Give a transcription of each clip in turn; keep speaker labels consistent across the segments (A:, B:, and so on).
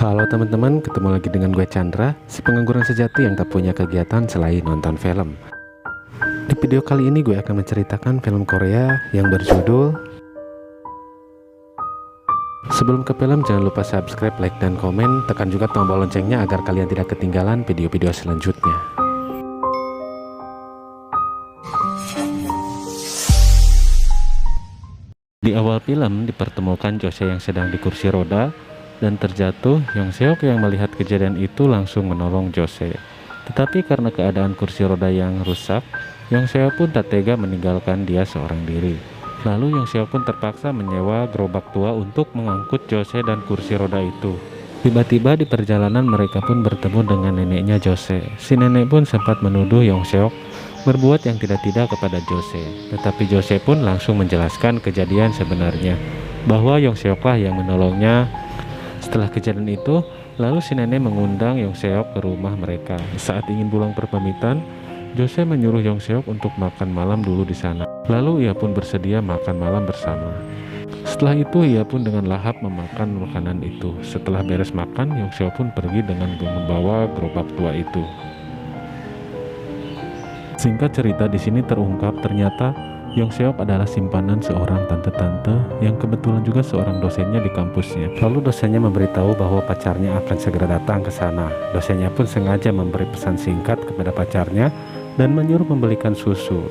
A: Halo teman-teman, ketemu lagi dengan gue Chandra, si pengangguran sejati yang tak punya kegiatan selain nonton film. Di video kali ini gue akan menceritakan film Korea yang berjudul. Sebelum ke film, jangan lupa subscribe, like, dan komen. Tekan juga tombol loncengnya agar kalian tidak ketinggalan video-video selanjutnya. Di awal film dipertemukan Jose yang sedang di kursi roda dan terjatuh. Yong Seok yang melihat kejadian itu langsung menolong Jose. Tetapi karena keadaan kursi roda yang rusak, Yong Seok pun tak tega meninggalkan dia seorang diri. Lalu Yong Seok pun terpaksa menyewa gerobak tua untuk mengangkut Jose dan kursi roda itu. Tiba-tiba di perjalanan mereka pun bertemu dengan neneknya Jose. Si nenek pun sempat menuduh Yong Seok berbuat yang tidak-tidak kepada Jose. Tetapi Jose pun langsung menjelaskan kejadian sebenarnya, bahwa Yong Seoklah yang menolongnya. Setelah kejadian itu, lalu si nenek mengundang Yong Seok ke rumah mereka. Saat ingin pulang perpamitan, Jose menyuruh Yong Seok untuk makan malam dulu di sana. Lalu ia pun bersedia makan malam bersama. Setelah itu ia pun dengan lahap memakan makanan itu. Setelah beres makan, Yong Seok pun pergi dengan membawa gerobak tua itu. Singkat cerita, di sini terungkap ternyata Yong Seok adalah simpanan seorang tante-tante yang kebetulan juga seorang dosennya di kampusnya. Lalu dosennya memberitahu bahwa pacarnya akan segera datang ke sana. Dosennya pun sengaja memberi pesan singkat kepada pacarnya dan menyuruh membelikan susu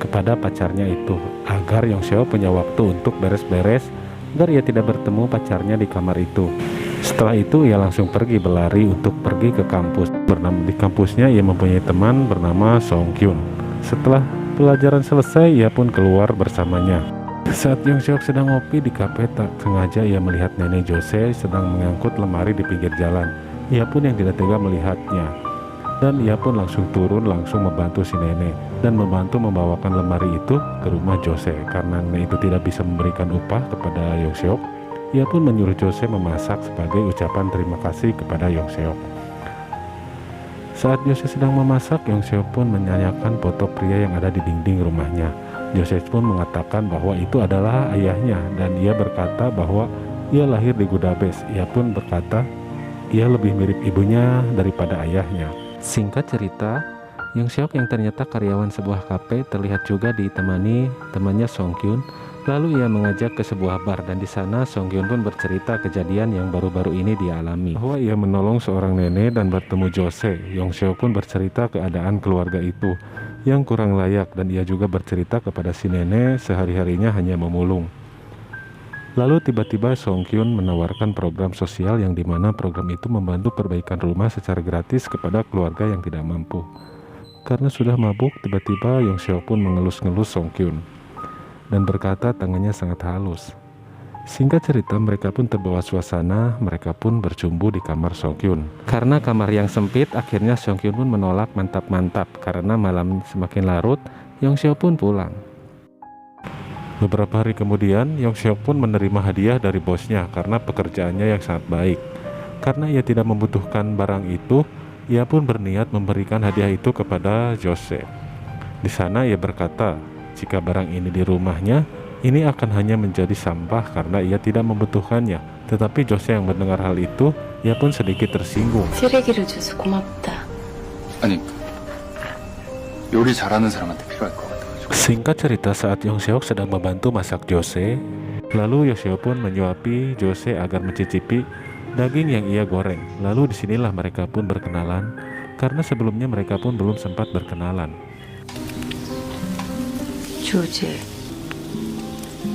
A: kepada pacarnya itu agar Yong Seok punya waktu untuk beres-beres agar ia tidak bertemu pacarnya di kamar itu. Setelah itu ia langsung pergi berlari untuk pergi ke kampus. Di kampusnya ia mempunyai teman bernama Song Kyun. Setelah pelajaran selesai, ia pun keluar bersamanya. Saat Yong Seok sedang ngopi di kafe, tak sengaja ia melihat nenek Jose sedang mengangkut lemari di pinggir jalan. Ia pun yang tidak tega melihatnya, dan ia pun langsung turun langsung membantu si nenek dan membantu membawakan lemari itu ke rumah Jose. Karena nenek itu tidak bisa memberikan upah kepada Yong Seok, ia pun menyuruh Jose memasak sebagai ucapan terima kasih kepada Yong Seok. Saat Jose sedang memasak, Yong Seok pun menyanyikan foto pria yang ada di dinding rumahnya. Jose pun mengatakan bahwa itu adalah ayahnya dan ia berkata bahwa ia lahir di Budapest. Ia pun berkata ia lebih mirip ibunya daripada ayahnya. Singkat cerita, Yong Seok yang ternyata karyawan sebuah kafe terlihat juga ditemani temannya Song Kyun. Lalu ia mengajak ke sebuah bar dan di sana Song Kyun pun bercerita kejadian yang baru-baru ini dia alami, bahwa ia menolong seorang nenek dan bertemu Jose. Yong Seok pun bercerita keadaan keluarga itu yang kurang layak dan ia juga bercerita kepada si nenek sehari-harinya hanya memulung. Lalu tiba-tiba Song Kyun menawarkan program sosial yang dimana program itu membantu perbaikan rumah secara gratis kepada keluarga yang tidak mampu. Karena sudah mabuk, tiba-tiba Yong Seok pun mengelus-ngelus Song Kyun dan berkata tangannya sangat halus. Singkat cerita, mereka pun terbawa suasana. Mereka pun bercumbu di kamar Song Kyun. Karena kamar yang sempit, akhirnya Song Kyun pun menolak mantap-mantap. Karena malam semakin larut, Yong Seok pun pulang. Beberapa hari kemudian, Yong Seok pun menerima hadiah dari bosnya karena pekerjaannya yang sangat baik. Karena ia tidak membutuhkan barang itu, ia pun berniat memberikan hadiah itu kepada Jose. Di sana ia berkata, jika barang ini di rumahnya, ini akan hanya menjadi sampah karena ia tidak membutuhkannya. Tetapi Jose yang mendengar hal itu, ia pun sedikit tersinggung.
B: 쓰레기를 줘서 고맙다.
C: 아니, 요리 잘하는 사람한테 필요할 것 같아가지고.
A: Singkat cerita, saat Yong Seok sedang membantu masak Jose, lalu Yong Seok pun menyuapi Jose agar mencicipi daging yang ia goreng. Lalu disinilah mereka pun berkenalan, karena sebelumnya mereka pun belum sempat berkenalan.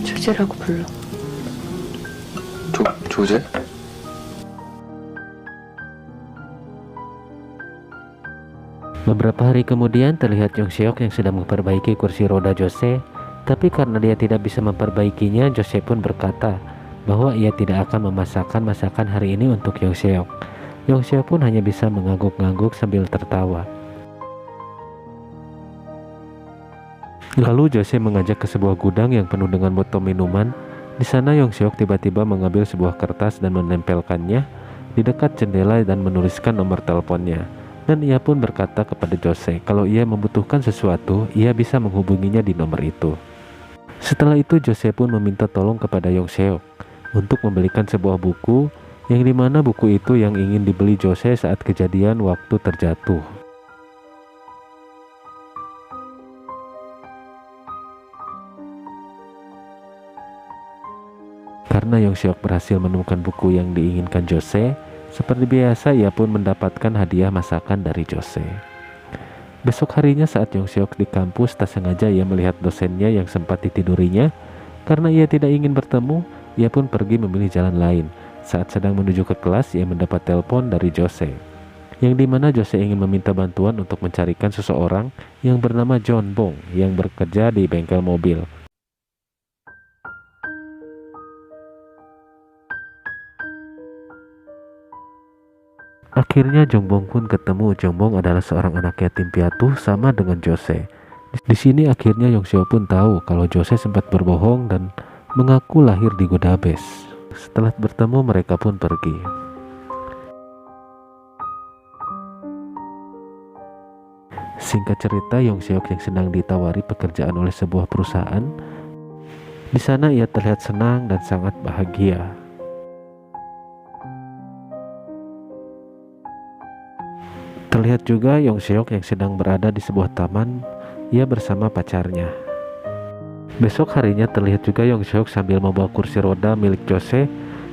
B: 조제라고 불러.
C: 조제?
A: Beberapa hari kemudian terlihat Yong Seok yang sedang memperbaiki kursi roda Jose. Tapi karena dia tidak bisa memperbaikinya, Jose pun berkata bahwa ia tidak akan memasakkan masakan hari ini untuk Yong Seok. Yong Seok pun hanya bisa mengangguk-ngangguk sambil tertawa. Lalu Jose mengajak ke sebuah gudang yang penuh dengan botol minuman. Di sana Yong Seok tiba-tiba mengambil sebuah kertas dan menempelkannya di dekat jendela dan menuliskan nomor teleponnya. Dan ia pun berkata kepada Jose kalau ia membutuhkan sesuatu, ia bisa menghubunginya di nomor itu. Setelah itu Jose pun meminta tolong kepada Yong Seok untuk membelikan sebuah buku yang dimana buku itu yang ingin dibeli Jose saat kejadian waktu terjatuh. Karena Yong Seok berhasil menemukan buku yang diinginkan Jose, seperti biasa ia pun mendapatkan hadiah masakan dari Jose. Besok harinya saat Yong Seok di kampus, tak sengaja ia melihat dosennya yang sempat ditidurinya. Karena ia tidak ingin bertemu, ia pun pergi memilih jalan lain. Saat sedang menuju ke kelas, ia mendapat telepon dari Jose, yang dimana Jose ingin meminta bantuan untuk mencarikan seseorang yang bernama John Bong yang bekerja di bengkel mobil. Akhirnya Jong Bong pun ketemu. Jong Bong adalah seorang anak yatim piatu sama dengan Jose. Di sini akhirnya Yong Seo pun tahu kalau Jose sempat berbohong dan mengaku lahir di Budapest. Setelah bertemu, mereka pun pergi. Singkat cerita, Yong Seok yang sedang ditawari pekerjaan oleh sebuah perusahaan. Di sana ia terlihat senang dan sangat bahagia. Terlihat juga Yong Seok yang sedang berada di sebuah taman, ia bersama pacarnya. Besok harinya terlihat juga Yong Seok sambil membawa kursi roda milik Jose.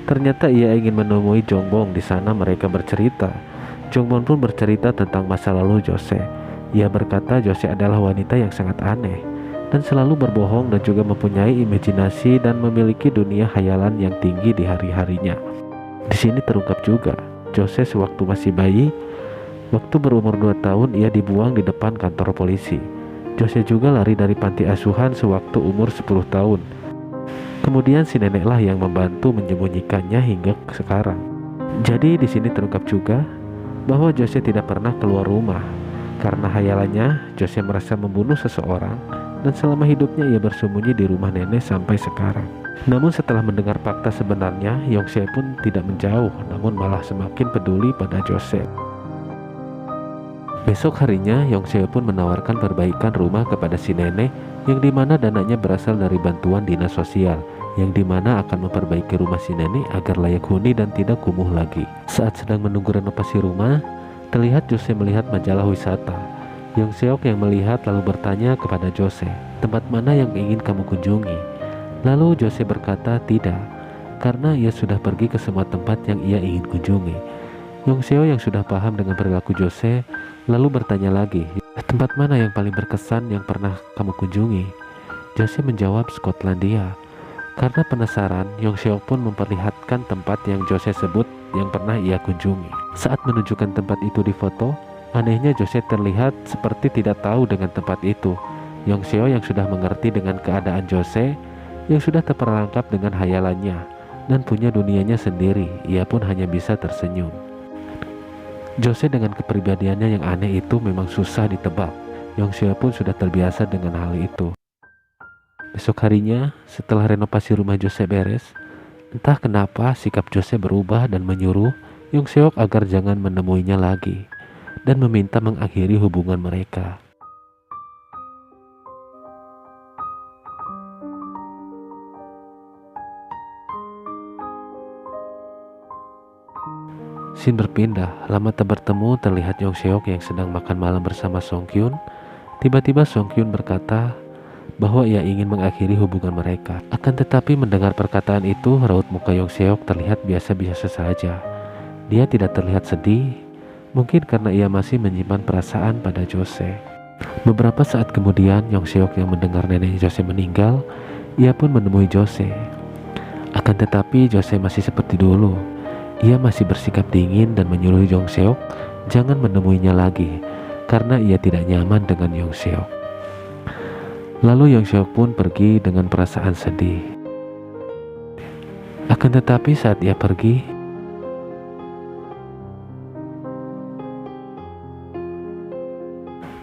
A: Ternyata ia ingin menemui Jong Bong. Di sana mereka bercerita. Jong Bong pun bercerita tentang masa lalu Jose. Ia berkata Jose adalah wanita yang sangat aneh dan selalu berbohong dan juga mempunyai imajinasi dan memiliki dunia khayalan yang tinggi di hari-harinya. Di sini terungkap juga Jose sewaktu masih bayi, waktu berumur 2 tahun ia dibuang di depan kantor polisi. Jose juga lari dari panti asuhan sewaktu umur 10 tahun. Kemudian si neneklah yang membantu menyembunyikannya hingga sekarang. Jadi di sini terungkap juga bahwa Jose tidak pernah keluar rumah. Karena hayalannya, Jose merasa membunuh seseorang dan selama hidupnya ia bersembunyi di rumah nenek sampai sekarang. Namun setelah mendengar fakta sebenarnya, Yong Se pun tidak menjauh, namun malah semakin peduli pada Jose. Besok harinya, Yong Se pun menawarkan perbaikan rumah kepada si nenek, yang dimana dananya berasal dari bantuan dinas sosial, yang dimana akan memperbaiki rumah si nenek agar layak huni dan tidak kumuh lagi. Saat sedang menunggu renovasi rumah, terlihat Jose melihat majalah wisata. Yong Seok yang melihat lalu bertanya kepada Jose, tempat mana yang ingin kamu kunjungi? Lalu Jose berkata tidak, karena ia sudah pergi ke semua tempat yang ia ingin kunjungi. Yong Seo yang sudah paham dengan perilaku Jose lalu bertanya lagi, tempat mana yang paling berkesan yang pernah kamu kunjungi? Jose menjawab Skotlandia. Karena penasaran, Yong Seo pun memperlihatkan tempat yang Jose sebut yang pernah ia kunjungi. Saat menunjukkan tempat itu di foto, anehnya Jose terlihat seperti tidak tahu dengan tempat itu. Yong Seo yang sudah mengerti dengan keadaan Jose, yang sudah terperangkap dengan hayalannya dan punya dunianya sendiri, ia pun hanya bisa tersenyum. Jose dengan kepribadiannya yang aneh itu memang susah ditebak. Yong Seo pun sudah terbiasa dengan hal itu. Besok harinya, setelah renovasi rumah Jose beres, entah kenapa sikap Jose berubah dan menyuruh Yong Seok agar jangan menemuinya lagi dan meminta mengakhiri hubungan mereka. Scene berpindah, lama tak bertemu terlihat Yong Seok yang sedang makan malam bersama Song Kyun. Tiba-tiba Song Kyun berkata bahwa ia ingin mengakhiri hubungan mereka. Akan tetapi mendengar perkataan itu, raut muka Yong Seok terlihat biasa-biasa saja. Dia tidak terlihat sedih, mungkin karena ia masih menyimpan perasaan pada Jose. Beberapa saat kemudian, Yong Seok yang mendengar nenek Jose meninggal, ia pun menemui Jose. Akan tetapi Jose masih seperti dulu. Ia masih bersikap dingin dan menyuruh Yong Seok jangan menemuinya lagi karena ia tidak nyaman dengan Yong Seok. Lalu Yong Seok pun pergi dengan perasaan sedih. Akan tetapi saat ia pergi,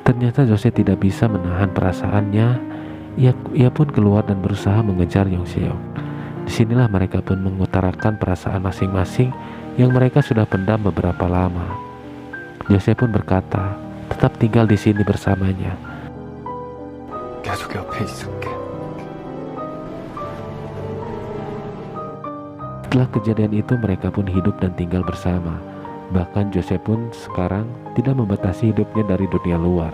A: ternyata Jose tidak bisa menahan perasaannya. Ia pun keluar dan berusaha mengejar Yong Seok. Disinilah mereka pun mengutarakan perasaan masing-masing yang mereka sudah pendam beberapa lama. Jose pun berkata, tetap tinggal di sini bersamanya. Setelah kejadian itu mereka pun hidup dan tinggal bersama. Bahkan Jose pun sekarang tidak membatasi hidupnya dari dunia luar.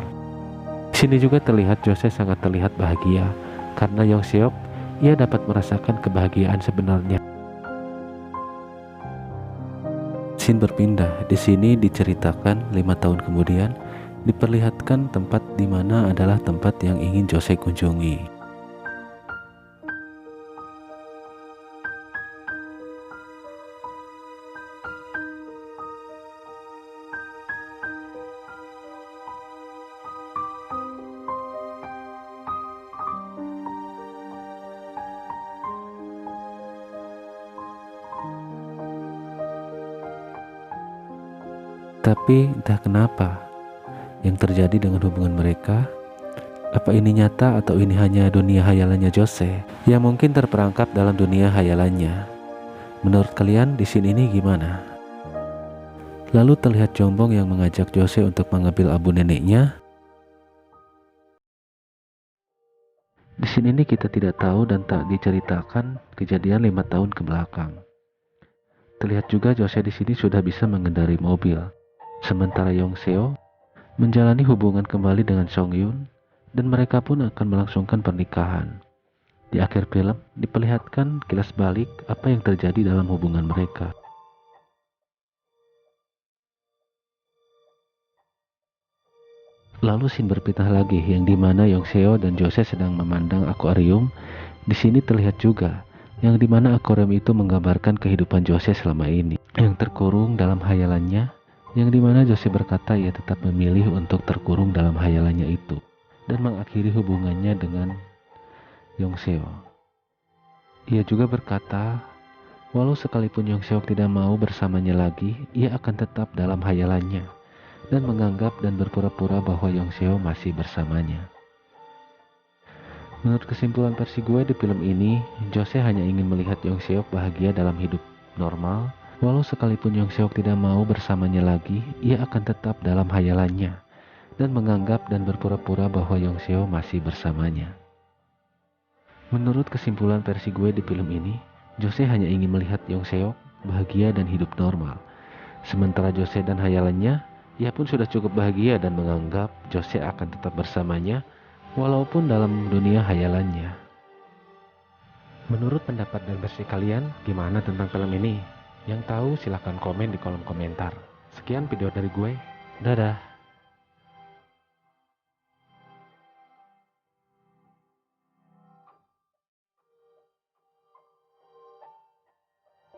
A: Di sini juga terlihat Jose sangat terlihat bahagia karena Yong Seok ia dapat merasakan kebahagiaan sebenarnya. Scene berpindah. Di sini diceritakan 5 tahun kemudian diperlihatkan tempat di mana adalah tempat yang ingin Jose kunjungi. Tapi entah kenapa yang terjadi dengan hubungan mereka. Apa ini nyata atau ini hanya dunia hayalannya Jose yang mungkin terperangkap dalam dunia hayalannya? Menurut kalian di scene ini gimana? Lalu terlihat Jongbong yang mengajak Jose untuk mengambil abu neneknya. Di scene ini kita tidak tahu dan tak diceritakan kejadian 5 tahun ke belakang. Terlihat juga Jose di sini sudah bisa mengendarai mobil. Sementara Yong Seo menjalani hubungan kembali dengan Song Yun dan mereka pun akan melangsungkan pernikahan. Di akhir film diperlihatkan kilas balik apa yang terjadi dalam hubungan mereka. Lalu scene berpindah lagi yang dimana Yong Seo dan Jose sedang memandang akuarium. Di sini terlihat juga yang dimana akuarium itu menggambarkan kehidupan Jose selama ini yang terkurung dalam hayalannya. Yang dimana Jose berkata ia tetap memilih untuk terkurung dalam hayalannya itu dan mengakhiri hubungannya dengan Yong Seo. Ia juga berkata, walau sekalipun Yong Seo tidak mau bersamanya lagi, ia akan tetap dalam hayalannya dan menganggap dan berpura-pura bahwa Yong Seo masih bersamanya. Menurut kesimpulan versi gue di film ini, Jose hanya ingin melihat Yong Seo bahagia dalam hidup normal. Walau sekalipun Yong Seok tidak mau bersamanya lagi, ia akan tetap dalam hayalannya dan menganggap dan berpura-pura bahwa Yong Seo masih bersamanya. Menurut kesimpulan versi gue di film ini, Jose hanya ingin melihat Yong Seok bahagia dan hidup normal. Sementara Jose dan hayalannya, ia pun sudah cukup bahagia dan menganggap Jose akan tetap bersamanya walaupun dalam dunia hayalannya. Menurut pendapat dan versi kalian, gimana tentang film ini? Yang tahu silahkan komen di kolom komentar. Sekian video dari gue. Dadah.